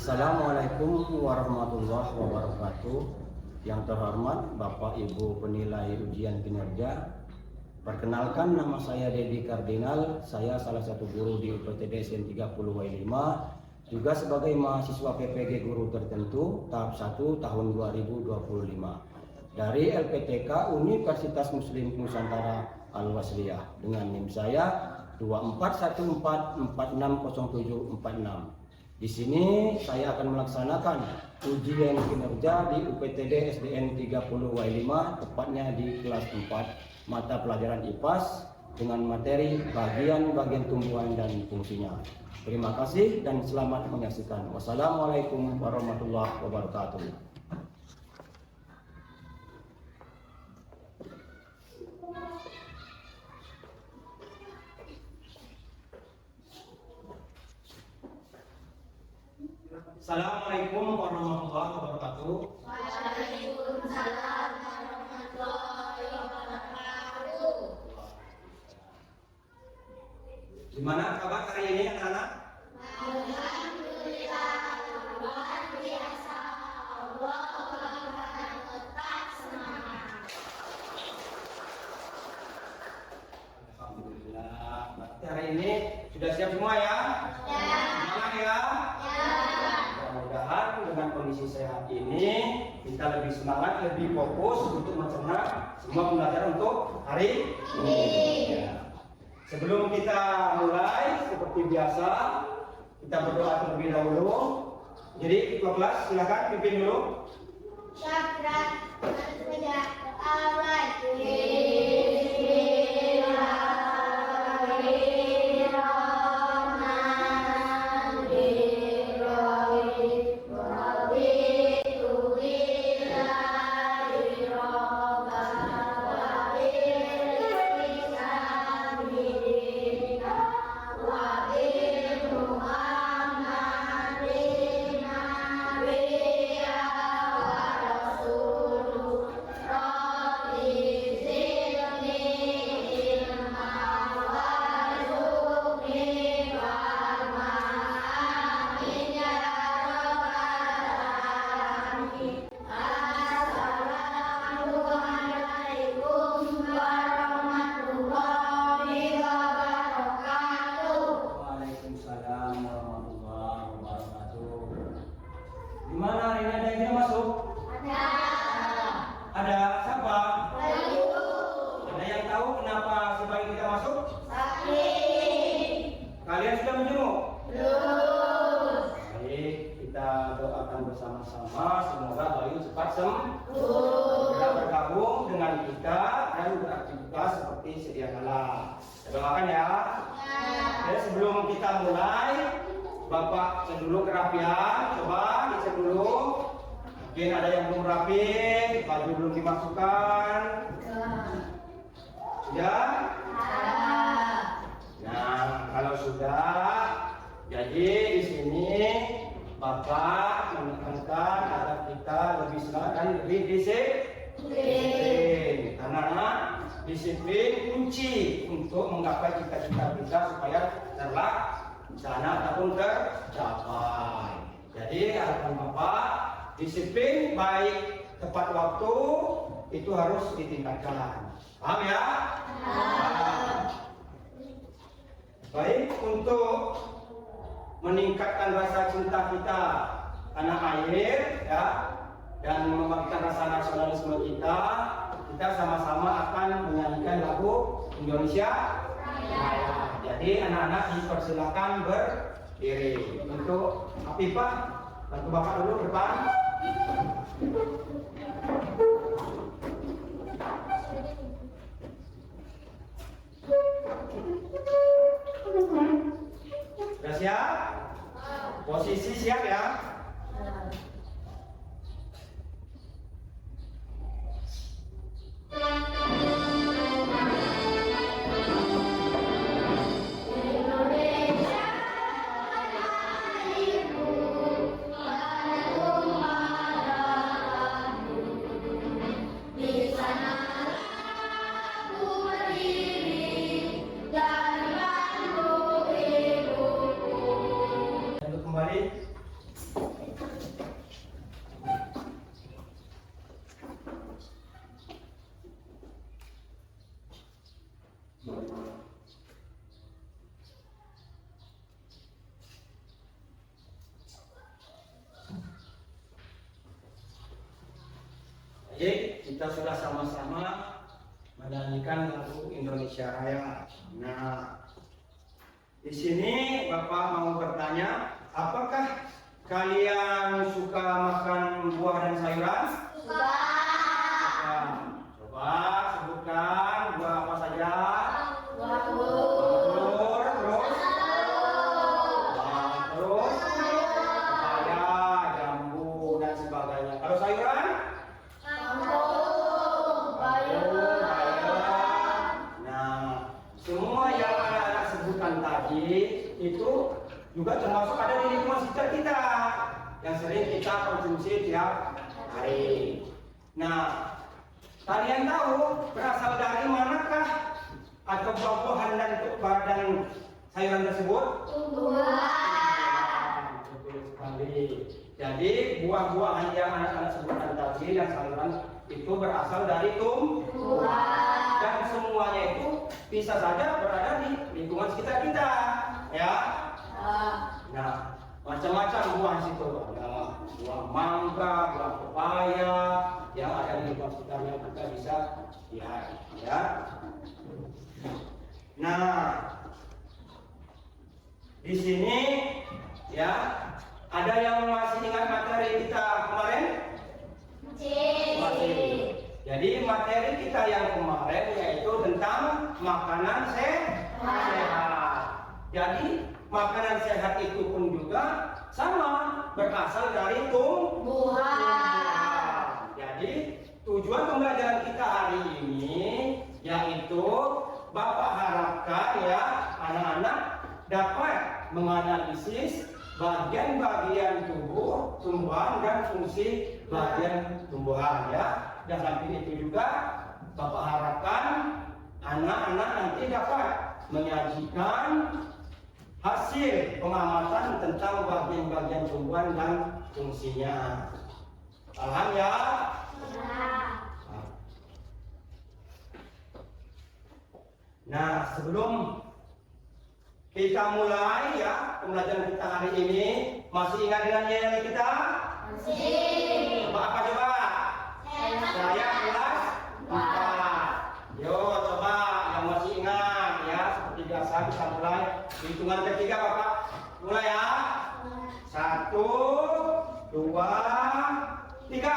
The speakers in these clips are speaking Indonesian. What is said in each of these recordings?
Assalamualaikum warahmatullahi wabarakatuh. Yang terhormat Bapak Ibu penilai ujian kinerja, perkenalkan nama saya Dedi Kardinal. Saya salah satu guru di UPTD SDN 30 W5, juga sebagai mahasiswa PPG guru tertentu tahap 1 tahun 2025 dari LPTK Universitas Muslim Nusantara Al-Wasliyah dengan NIM saya 2414460746. Di sini saya akan melaksanakan ujian kinerja di UPTD SDN 30 W5, tepatnya di kelas 4 mata pelajaran IPAS dengan materi bagian-bagian tumbuhan dan fungsinya. Terima kasih dan selamat menyaksikan. Wassalamualaikum warahmatullahi wabarakatuh. Assalamualaikum warahmatullahi wabarakatuh. Waalaikumsalam warahmatullahi wabarakatuh. Gimana kabar hari ini anak-anak? Alhamdulillah, luar biasa. Allah Akbar, tetap semangat. Alhamdulillah. Berarti hari ini sudah siap semua ya? Ya. Semangat ya? Mudah-mudahan dengan kondisi sehat ini kita lebih semangat, lebih fokus untuk mencerna semua pembelajaran untuk hari ini. Ya. Sebelum kita mulai seperti biasa, kita berdoa terlebih dahulu. Jadi ketua kelas silakan pimpin dulu. Syakran, bersedia, awal. Gimana hari ini, ada yang tidak masuk? Ada. Ada siapa? Bayu. Ada yang tahu kenapa sebaiknya kita masuk? Sakit. Kalian sudah menjenguk? Belum. Baik, kita doakan bersama-sama semoga Bayu cepat sembuh, Belum. bergabung dengan kita dan beraktivitas seperti sedia kala. Kita doakan ya. Jadi sebelum kita mulai, Bapak cek dulu kerapian, coba dicek dulu. Mungkin ada yang belum rapi, baju belum dimasukkan. Sudah? Nah, kalau sudah, jadi di sini Bapak menekankan agar kita lebih semangat dan lebih disiplin. Karena disiplin kunci untuk menggapai cita-cita kita supaya terlaksana ataupun tercapai. Jadi harapan Bapak, disiplin baik tepat waktu itu harus ditingkatkan. Paham ya? Baik, untuk meningkatkan rasa cinta kita tanah air ya, dan membangkitkan rasa nasionalisme kita, kita sama-sama akan menyanyikan lagu Indonesia Raya. Jadi anak-anak dipersilakan berdiri. Untuk Afifah, bantu Bapak dulu ke depan. Sudah siap? Posisi siap ya? Indonesia airku, tanahku marahku. Di sana aku berdiri dan bantu ibuku. Untuk kembali Baik, kita sudah sama-sama menyanyikan lagu Indonesia Raya. Nah, di sini Bapak mau bertanya, apakah kalian suka makan buah dan sayuran? Suka. Suka. Coba sebutkan buah apa saja. Anggur. Terus, terus, pepaya, jambu dan sebagainya. Kalau sayuran? Nah, semua yang anak-anak sebutkan tadi itu juga termasuk ada di lingkungan sekitar kita yang sering kita konsumsi tiap hari. Nah, kalian tahu berasal dari manakah atau buah-buahan dan sayuran tersebut? Tumbuhan. Betul sekali. Jadi buah-buahan yang anak-anak sebutkan tadi dan sayuran itu berasal dari Tumbuhan. dan semuanya itu bisa saja berada di lingkungan sekitar kita, ya. Nah, macam-macam buah di situ, ada buah mangga, buah pepaya yang ada di lingkungan sekitarnya kita bisa lihat, ya. Nah, di sini, ya, ada yang masih ingat materi kita kemarin? Masih. Jadi materi kita yang kemarin yaitu tentang makanan sehat. Jadi makanan sehat itu pun juga sama berasal dari tumbuhan. Jadi tujuan pembelajaran kita hari ini yaitu Bapak harapkan ya anak-anak dapat menganalisis bagian-bagian tubuh, tumbuhan dan fungsi bagian tumbuhan ya. Dan samping itu juga Bapak harapkan anak-anak nanti dapat menyajikan hasil pengamatan tentang bagian-bagian tumbuhan dan fungsinya. Paham ya? Nah, sebelum kita mulai ya pembelajaran kita hari ini, masih ingat dengan nilai kita? Masih. Coba apa coba? Saya kelas 4. Yo, coba yang masih ingat ya, seperti biasa kita mulai hitungan ketiga Bapak. Mulai ya. 1, 2, 3.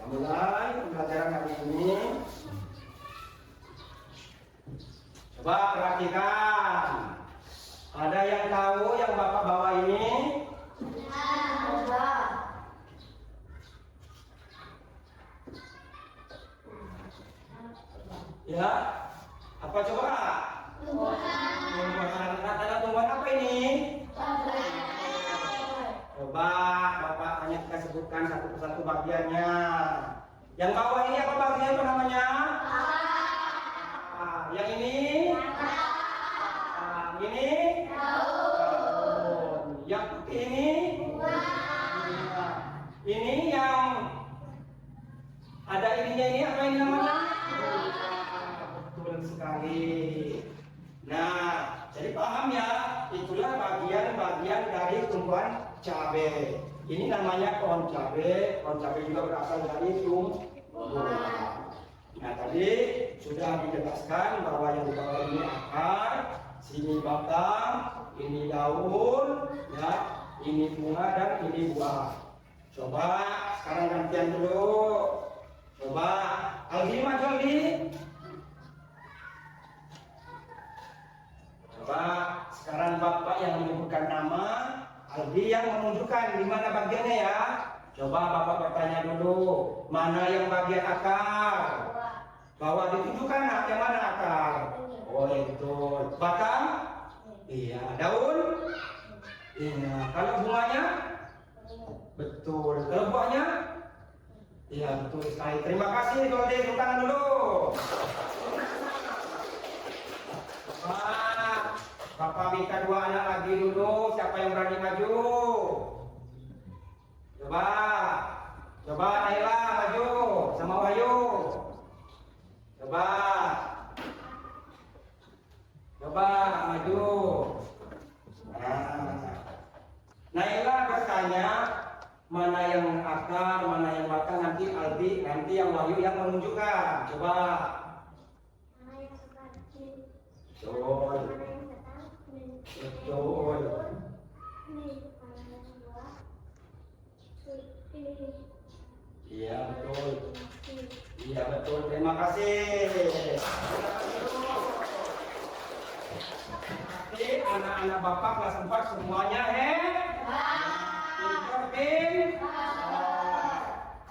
Mulai pembelajaran hari ini. Coba perhatikan. Ada yang tahu yang Bapak bawa ini? Ya. Apa coba? Tumbuhan. Kata tumbuhan apa ini? Coba Bapak hanya kita sebutkan satu persatu bagiannya. Yang bawah ini apa bagian itu namanya? Yang ini? Ini? Daun. Yang putih ini? Ini yang ada ininya ini apa ini namanya? Betul sekali. Nah, jadi paham ya? Itulah bagian-bagian dari tumbuhan cabai. Ini namanya pohon cabai. Pohon cabai juga berasal dari tumbuhan. Nah, tadi sudah dijelaskan bahwa yang di bawah ini akar, sini batang, ini daun, ya, ini bunga dan ini buah. Coba sekarang gantian dulu. Coba Aldi maju Aldi. Coba sekarang Bapak yang menyebutkan nama, Aldi yang menunjukkan di mana bagiannya ya. Coba Bapak bertanya dulu, mana yang bagian akar? Bawah ditunjukkan yang mana akar? Oh itu. Batang? Iya. Daun? Iya. Kalau bunganya? Betul. Kalau buahnya? Iya betul sekali. Terima kasih. Kalau tepuk tangan dulu. Wah, Bapak minta 2 anak lagi dulu. Siapa yang berani maju? Coba Naila maju sama Wahyu. Coba maju. Naila bertanya mana yang akar, mana yang batang, nanti yang Wahyu yang menunjukkan. Coba. Betul. Iya betul. Iya betul. Terima kasih. Nanti anak-anak Bapak kelas 4 semuanya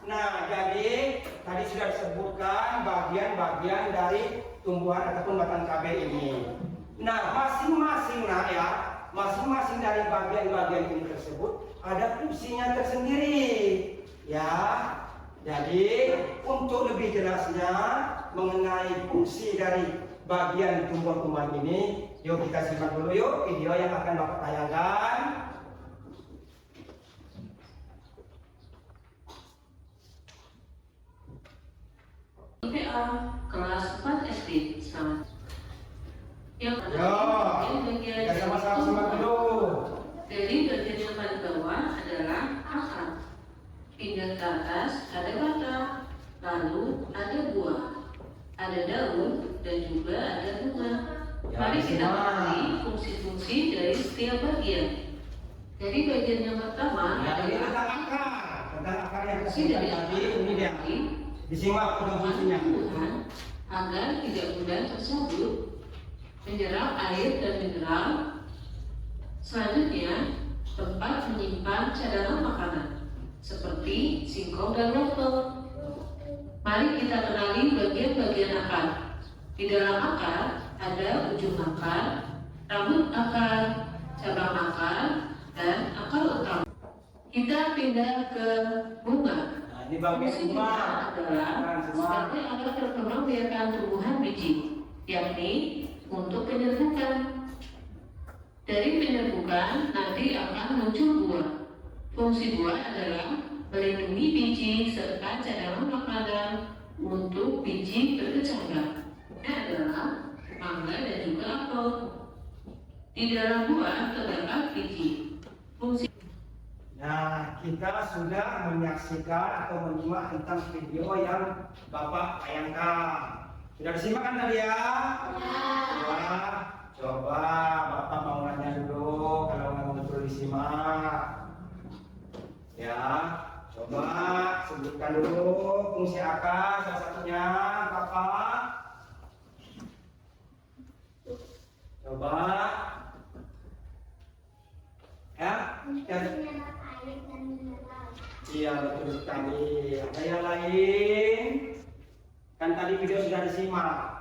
Nah, jadi tadi sudah disebutkan bagian-bagian dari tumbuhan ataupun batang KB ini. Nah, masing-masing dari bagian-bagian ini tersebut ada fungsinya tersendiri. Ya, jadi untuk lebih jelasnya mengenai fungsi dari bagian tumbuhan-tumbuhan ini, yuk kita simak dulu yuk video yang akan Bapak tayangkan. PA kelas 4 SD. Selamat. Yang Kita sama-sama simak dulu. Jadi bagian yang paling bawah adalah akar. Pindah ke atas ada batang, lalu ada buah, ada daun, dan juga ada bunga. Mari kita kenali fungsi-fungsi dari setiap bagian. Jadi bagian yang pertama adalah tentang akar yang fungsi dari tadi ini dia. Disimak fungsinya. Agar tidak mudah tersabut, menyerap air dan mineral. Selanjutnya, tempat menyimpan cadangan makanan seperti singkong dan wortel. Mari kita kenali bagian-bagian akar. Di dalam akar ada ujung akar, rambut akar, cabang akar, dan akar utama. Kita pindah ke bunga. Ini bagian bunga adalah sebagai alat perkembangbiakan tumbuhan biji, yakni untuk penyerbukan. Dari penyerbukan nanti akan muncul buah. Fungsi buah adalah melindungi biji serta cadangan makanan untuk biji berkecambah. Ini adalah mangga dan juga apel. Di dalam buah terdapat biji. Fungsi. Nah, kita sudah menyaksikan atau menyimak tentang video yang Bapak tayangkan. Sudah disimak kan tadi ya? Coba Bapak mau nanya dulu kalau nggak perlu disimak. Ya, coba sebutkan dulu fungsi akar salah satunya Bapak. Coba. Ya, iya betul sekali. Ada yang lain? Kan tadi video sudah disimak.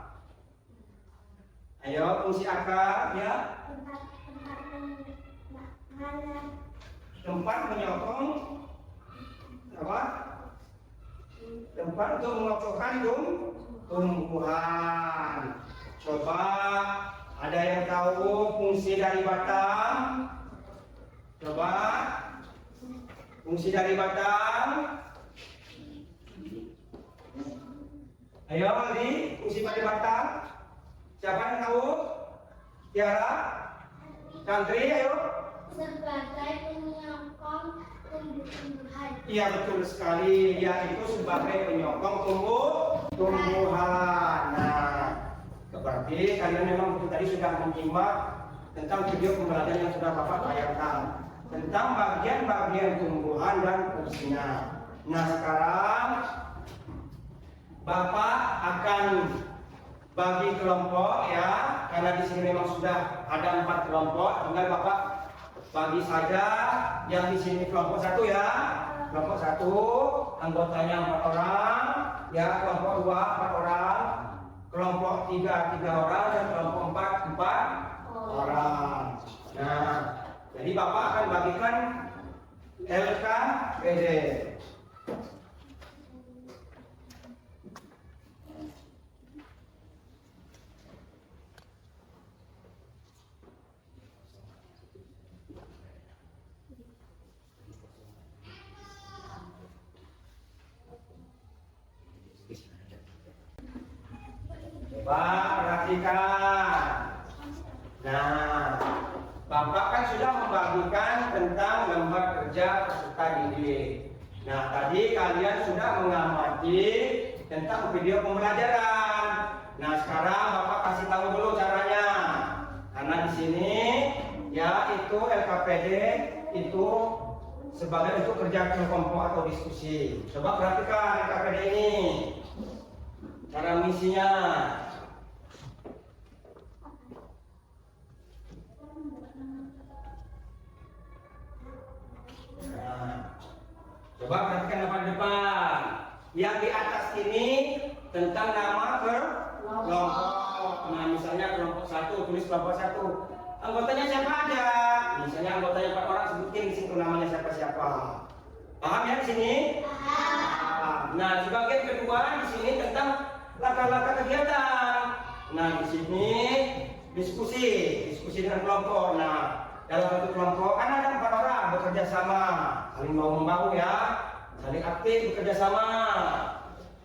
Ayo fungsi akar ya. Tempat menyokong apa? Tempat untuk mengokohkan tumbuhan. Coba ada yang tahu fungsi dari batang? Coba fungsi dari batang. Ayo Aldi, fungsi dari batang. Siapa yang tahu? Tiara? Santri, ayo. Sebagai penyokong tumbuh-tumbuhan. Iya betul sekali. Dia itu sebagai penyokong tumbuhan. Nah, berarti kalian memang betul tadi sudah menyimak tentang video pembelajaran yang sudah Bapak tayangkan tentang bagian-bagian tumbuhan dan fungsinya. Nah sekarang Bapak akan bagi kelompok ya, karena di sini memang sudah ada 4 kelompok. Tinggal Bapak bagi saja yang di sini kelompok 1 ya. kelompok 1 anggotanya 4 orang, ya kelompok 2 4 orang, kelompok 3 3 orang, dan kelompok 4 4 orang. Nah, jadi Bapak akan bagikan LKPD. Coba perhatikan. Nah, Bapak kan sudah membagikan tentang lembar kerja peserta didik. Nah, tadi kalian sudah mengamati tentang video pembelajaran. Nah, sekarang Bapak kasih tahu dulu caranya. Karena di sini ya itu LKPD itu sebagai untuk kerja kelompok atau diskusi. Coba perhatikan LKPD ini. Cara misinya. Nah, coba perhatikan apa di depan. Yang di atas ini tentang nama kelompok. Nah, misalnya kelompok 1, tulis kelompok 1. Anggotanya siapa aja? Misalnya anggotanya 4 orang, sebutin di situ namanya siapa-siapa. Paham ya di sini? Paham. Nah, di bagian kedua di sini tentang langkah-langkah kegiatan. Nah, di sini diskusi dengan kelompok. Nah, dalam satu kelompok kan ada 4 orang bekerja sama, saling bahu membahu ya, saling aktif bekerja sama.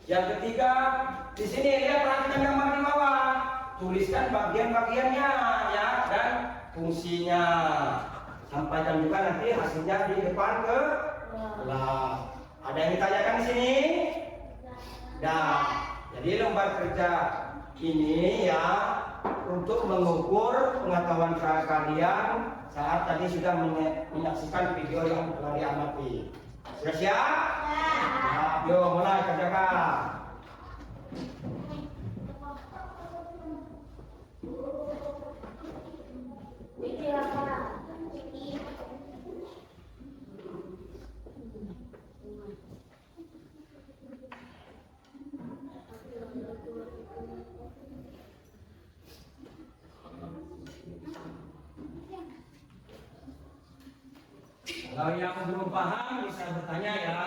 Yang ketiga, di sini lihat perhatikan gambar di bawah, tuliskan bagian-bagiannya ya dan fungsinya. Sampaikan juga nanti hasilnya di depan kelas. Ada yang ditanyakan di sini? Nah, jadi lembar kerja ini ya untuk mengukur pengetahuan kalian saat tadi sudah menyaksikan video yang telah diamati. Sudah siap? Nah, yuk mulai kerjakan. Ini apa? Kalau yang belum paham bisa bertanya ya.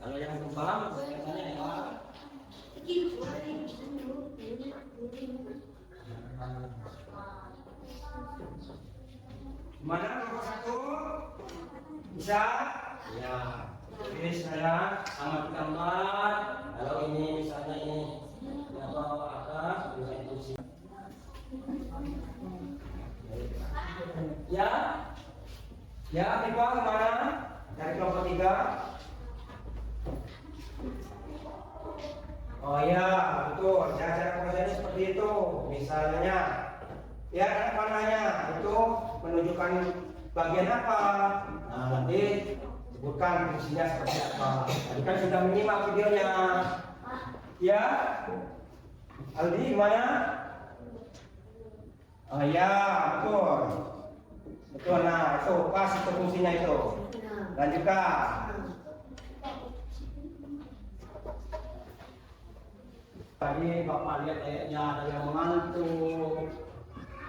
Kalau yang belum paham saya tanya ya. Gimana kelompok 1? Bisa? Ya. Oke, saya sama gambar. Kalau ini misalnya ini yang bawah atas bisa itu. Ya? Ya, Tifa kemana? Dari kelompok 3. Oh ya, betul. Cara kerjanya seperti itu. Misalnya, ya panahnya itu menunjukkan bagian apa. Nah, nanti sebutkan fungsinya seperti apa. Tadi kan sudah menyimak videonya. Ya, Aldi gimana? Oh ya, betul. Betul, nah itu pas itu fungsinya itu. Lanjutkan. Tadi Bapak lihat kayaknya ada yang mengantuk,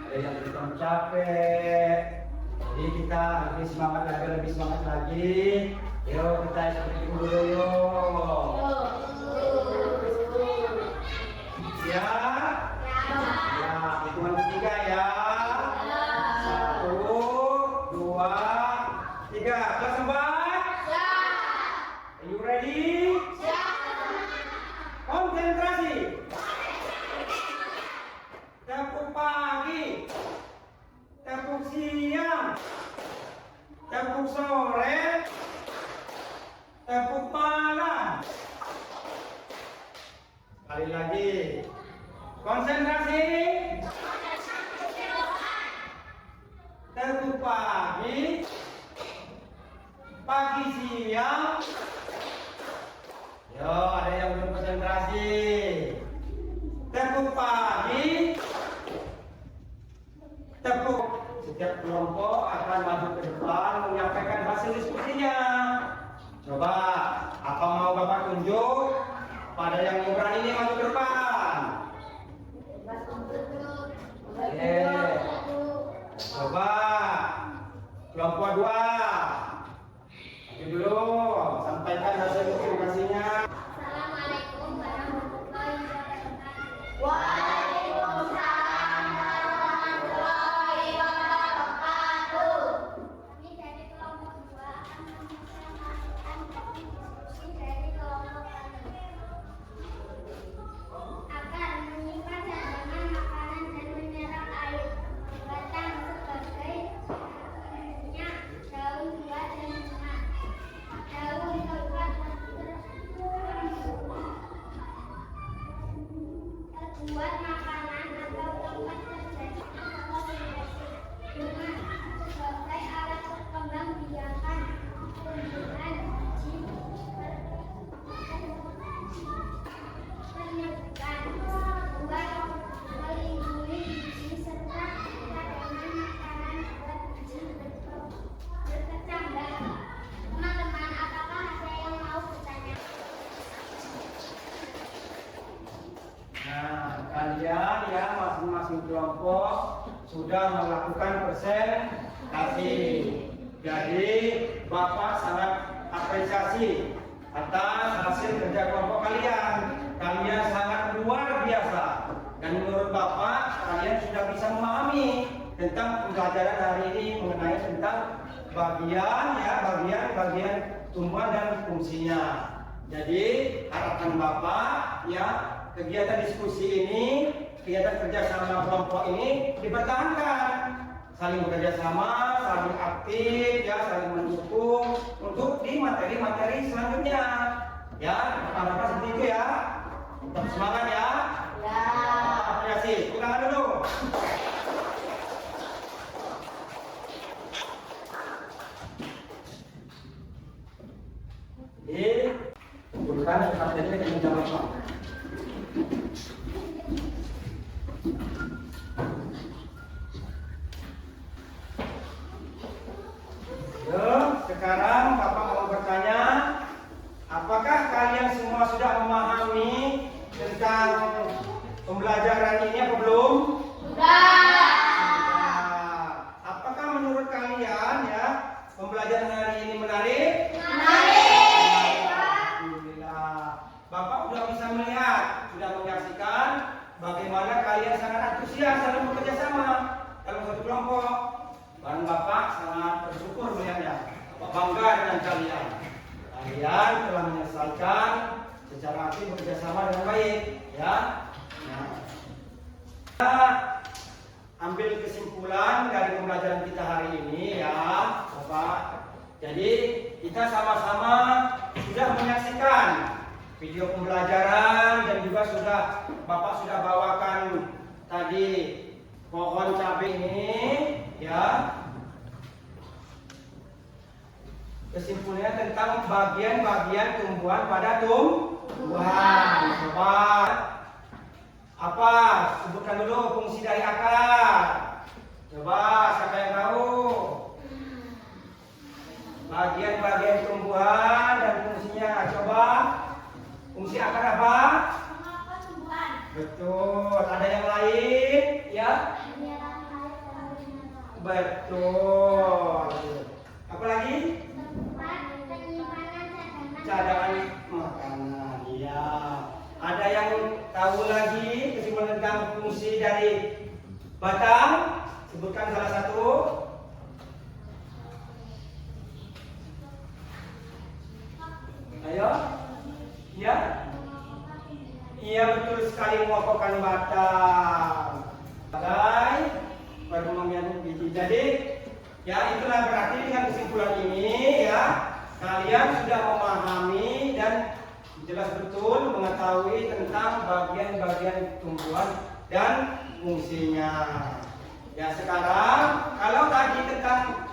ada yang sedang capek. Jadi kita lebih semangat lagi. Yuk kita seperti dulu yuk. Ya, ya hitungan ketiga ya. 1, 2, 3. Kelas 4. Are you ready? Konsentrasi. Sekali lagi. Konsentrasi. Tegu pagi. Pagi siang. Yo, ada yang belum konsentrasi. Tepuk pagi. Tepuk. Setiap kelompok akan maju ke depan menyampaikan hasil diskusinya. Coba, apa mau Bapak tunjuk? Pada yang mau berani ini maju ke depan. Oke. Coba, kelompok 2. Maju dulu, sampaikan hasil komunikasinya. Assalamualaikum warahmatullahi wabarakatuh. Waalaikumsalam warahmatullahi wabarakatuh. Kami dari kelompok 2 akan melaksanakan diskusi dari kelompok kami. Akan menyimpan cadangan makanan dan menyerap air. Batang sebagai minyak, daun buah dan bunga. Daun tempat terbuat makanan atau tempat terjadi konsumsi. Bunga sebagai alat perkembang biakan tumbuhan biji penyerbukan. Buat melindungi biji serta cadangan makanan buat biji berkecambah. Teman-teman, apakah ada yang mau bertanya? Nah, kalian ya masing-masing kelompok sudah melakukan presentasi. Jadi, Bapak sangat apresiasi atas hasil kerja kelompok kalian. Kalian sangat luar biasa. Dan menurut Bapak, kalian sudah bisa memahami tentang pembelajaran hari ini mengenai tentang bagian tumbuhan dan fungsinya. Jadi, harapan Bapak ya, kegiatan diskusi ini, kegiatan kerjasama kelompok ini dipertahankan, saling bekerja sama, saling aktif, ya, saling mendukung untuk di materi-materi selanjutnya. Ya, harapan seperti itu ya. Tetap semangat ya. Ya. Apresiasi. Ulangan dulu. Bukan materi yang kita baca. Sekarang Bapak mau bertanya, apakah kalian semua sudah memahami tentang pembelajaran ini apa belum? Sudah. Apakah menurut kalian ya pembelajaran hari ini menarik? Menarik. Alhamdulillah. Bapak sudah bisa melihat, sudah menyaksikan bagaimana kalian sangat antusias dalam bekerja sama dalam satu kelompok. Dan Bapak sangat bersyukur melihatnya. Bapak bangga dengan kalian. Kalian telah menyelesaikan secara aktif bekerja sama dengan baik, ya. Nah, kita ambil kesimpulan dari pembelajaran kita hari ini, ya, Bapak. Jadi kita sama-sama sudah menyaksikan video pembelajaran dan juga Bapak sudah bawakan tadi pohon cabai ini, ya. Kesimpulannya tentang bagian-bagian tumbuhan pada tumbuhan. Coba apa? Sebutkan dulu fungsi dari akar. Coba siapa yang tahu? Bagian-bagian tumbuhan dan fungsinya. Coba fungsi akar apa? Mengapa tumbuhan? Betul. Ada yang lain? Ya. Menyerap air dan mineral. Betul. Apa lagi? Tempat penyimpanan cadangan Cadangan makanan. Iya. Ada yang tahu lagi kesimpulan tentang fungsi dari batang? Sebutkan salah satu. Ayo. Ya. Iya, betul sekali, mengokohkan batang. Bagai perkembangan biji. Jadi, ya itulah berarti dengan kesimpulan ini ya kalian sudah memahami dan jelas betul mengetahui tentang bagian-bagian tumbuhan dan fungsinya. Ya, sekarang kalau tadi tentang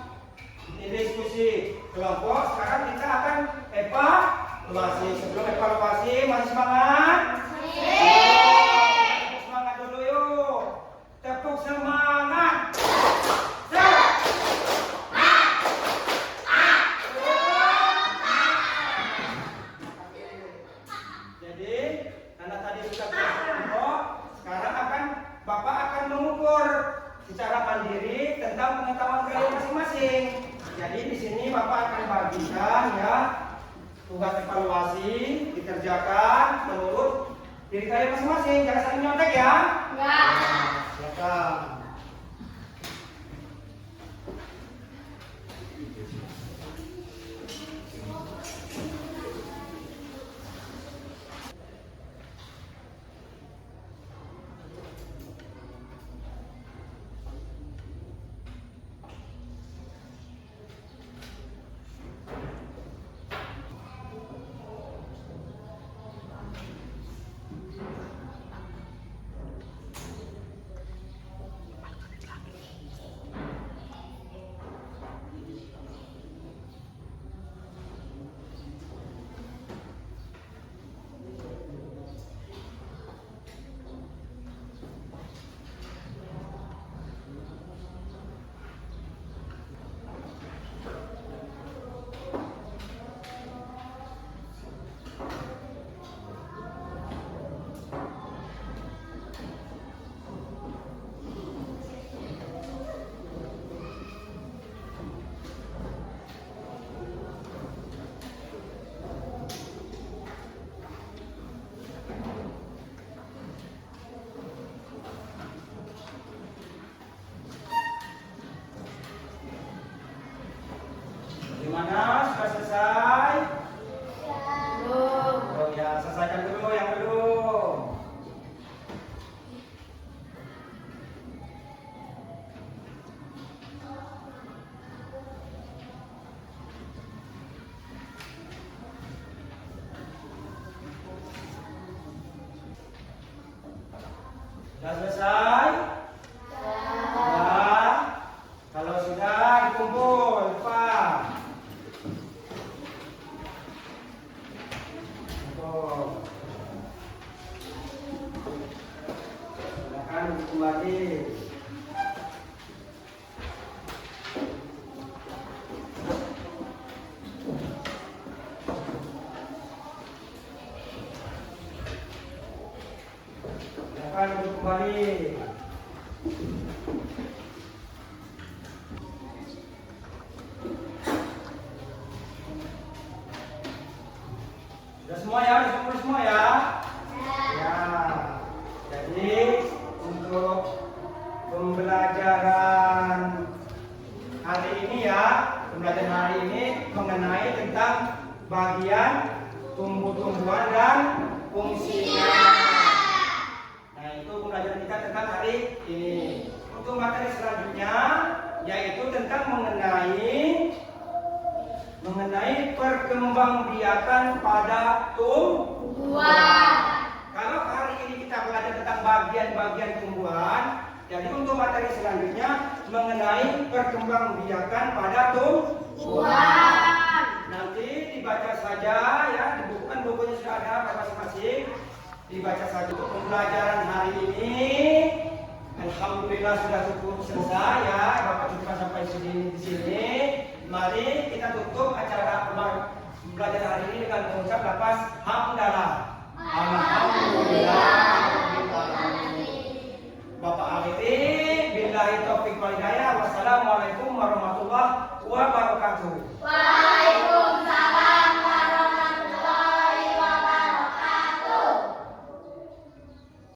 diskusi kelompok, sekarang kita akan evaluasi. Sebelum evaluasi, masih semangat? Tepuk semangat dulu yuk. Tepuk semangat. Jadi, karena tadi sudah kelompok, sekarang Bapak akan mengukur secara mandiri tentang pengetahuan kalian masing-masing. Jadi di sini Bapak akan bagikan ya tugas evaluasi dikerjakan menurut diri kalian masing-masing. Jangan saling nyontek ya. Ya. Silakan. Gimana? Sudah selesai? Belum. Oh ya, selesaikan dulu yang belum. Sudah selesai? Sudah. Kalau sudah dikumpul, Pak. Silakan kembali. Silakan kembali. Sudah semua ya? Sudah kumpul semua ya? Ya. Jadi untuk pembelajaran hari ini ya, pembelajaran hari ini mengenai tentang bagian tumbuh-tumbuhan dan fungsinya. Nah, itu pembelajaran kita tentang hari ini. Untuk materi selanjutnya yaitu tentang mengenai perkembangbiakan pada tumbuhan. Kalau hari ini kita belajar tentang bagian-bagian tumbuhan, jadi untuk materi selanjutnya mengenai perkembangbiakan pada tumbuhan. Nanti dibaca saja ya, dibukukan bukunya sudah ada masing-masing. Dibaca saja untuk pembelajaran hari ini. Alhamdulillah sudah cukup selesai ya, Bapak cukupkan sampai di sini. Mari kita tutup acara pembelajaran hari ini dengan mengucap lafaz hamdalah. Alhamdulillah.